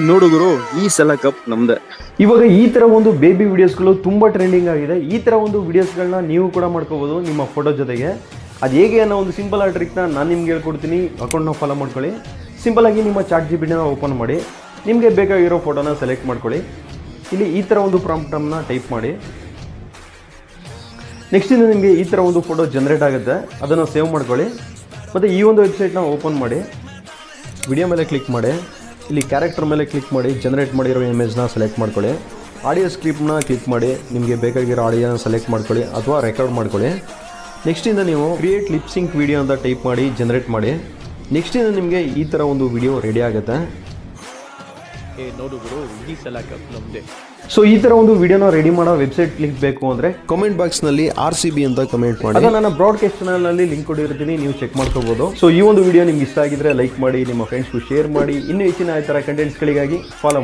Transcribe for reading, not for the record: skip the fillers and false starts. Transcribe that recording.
ನೋಡು ಗುರು, ಈ ಸಲ ಕಪ್ ನಮ್ದೆ. ಇವಾಗ ಈ ಥರ ಒಂದು ಬೇಬಿ ವಿಡಿಯೋಸ್ಗಳು ತುಂಬ ಟ್ರೆಂಡಿಂಗ್ ಆಗಿದೆ. ಈ ಥರ ಒಂದು ವಿಡಿಯೋಸ್ಗಳನ್ನ ನೀವು ಕೂಡ ಮಾಡ್ಕೋಬೋದು ನಿಮ್ಮ ಫೋಟೋ ಜೊತೆಗೆ. ಅದು ಹೇಗೆ ಅನ್ನೋ ಒಂದು ಸಿಂಪಲ್ ಆ ಟ್ರಿಕ್ನ ನಾನು ನಿಮ್ಗೆ ಹೇಳ್ಕೊಡ್ತೀನಿ. ಅಕೌಂಟ್ನ ಫಾಲೋ ಮಾಡ್ಕೊಳ್ಳಿ. ಸಿಂಪಲಾಗಿ ನಿಮ್ಮ ChatGPTನ ಓಪನ್ ಮಾಡಿ, ನಿಮಗೆ ಬೇಕಾಗಿರೋ ಫೋಟೋನ ಸೆಲೆಕ್ಟ್ ಮಾಡ್ಕೊಳ್ಳಿ. ಇಲ್ಲಿ ಈ ಥರ ಒಂದು ಪ್ರಾಂಪ್ಟನ್ನು ಟೈಪ್ ಮಾಡಿ. ನೆಕ್ಸ್ಟಿಂದ ನಿಮಗೆ ಈ ಥರ ಒಂದು ಫೋಟೋ ಜನ್ರೇಟ್ ಆಗುತ್ತೆ. ಅದನ್ನು ಸೇವ್ ಮಾಡ್ಕೊಳ್ಳಿ. ಮತ್ತು ಈ ಒಂದು ವೆಬ್ಸೈಟ್ನ ಓಪನ್ ಮಾಡಿ, ವಿಡಿಯೋ ಮೇಲೆ ಕ್ಲಿಕ್ ಮಾಡಿ, ಇಲ್ಲಿ ಕ್ಯಾರೆಕ್ಟರ್ ಮೇಲೆ ಕ್ಲಿಕ್ ಮಾಡಿ, ಜನ್ರೇಟ್ ಮಾಡಿರೋ ಇಮೇಜ್ನ ಸೆಲೆಕ್ಟ್ ಮಾಡ್ಕೊಳ್ಳಿ. ಆಡಿಯೋ ಸ್ಕ್ರಿಪ್ಟ್ನ ಕ್ಲಿಕ್ ಮಾಡಿ, ನಿಮಗೆ ಬೇಕಾಗಿರೋ ಆಡಿಯೋನ ಸೆಲೆಕ್ಟ್ ಮಾಡ್ಕೊಳ್ಳಿ ಅಥವಾ ರೆಕಾರ್ಡ್ ಮಾಡ್ಕೊಳ್ಳಿ. ನೆಕ್ಸ್ಟಿಂದ ನೀವು ಕ್ರಿಯೇಟ್ ಲಿಪ್ಸಿಂಕ್ ವಿಡಿಯೋ ಅಂತ ಟೈಪ್ ಮಾಡಿ ಜನ್ರೇಟ್ ಮಾಡಿ. ನೆಕ್ಸ್ಟಿಂದ ನಿಮಗೆ ಈ ಥರ ಒಂದು ವಿಡಿಯೋ ರೆಡಿ ಆಗುತ್ತೆ. ನೋಡು ಗುರು, ಈ ಸಲ ಕಪ್ ನಮ್ದೆ. ಸೊ ಈ ಥರ ಒಂದು ವಿಡಿಯೋನ ರೆಡಿ ಮಾಡೋ ವೆಬ್ಸೈಟ್ ಲಿಂಕ್ ಬೇಕು ಅಂದರೆ ಕಮೆಂಟ್ ಬಾಕ್ಸ್ನಲ್ಲಿ RCB ಅಂತ ಕಮೆಂಟ್ ಮಾಡಿ. ಅದು ನನ್ನ ಬ್ರಾಡ್ಕಾಸ್ಟ್ ಚಾನಲ್ನಲ್ಲಿ ಲಿಂಕ್ ಕೊಟ್ಟಿರ್ತೀನಿ, ನೀವು ಚೆಕ್ ಮಾಡ್ಕೋಬೋದು. ಸೊ ಈ ಒಂದು ವಿಡಿಯೋ ನಿಮ್ಗೆ ಇಷ್ಟ ಆಗಿದ್ರೆ ಲೈಕ್ ಮಾಡಿ, ನಿಮ್ಮ ಫ್ರೆಂಡ್ಸ್ಗೂ ಶೇರ್ ಮಾಡಿ. ಇನ್ನೂ ಹೆಚ್ಚಿನ ಈ ಥರ ಕಂಟೆಂಟ್ಸ್ಗಳಿಗಾಗಿ ಫಾಲೋ ಮಾಡಿ.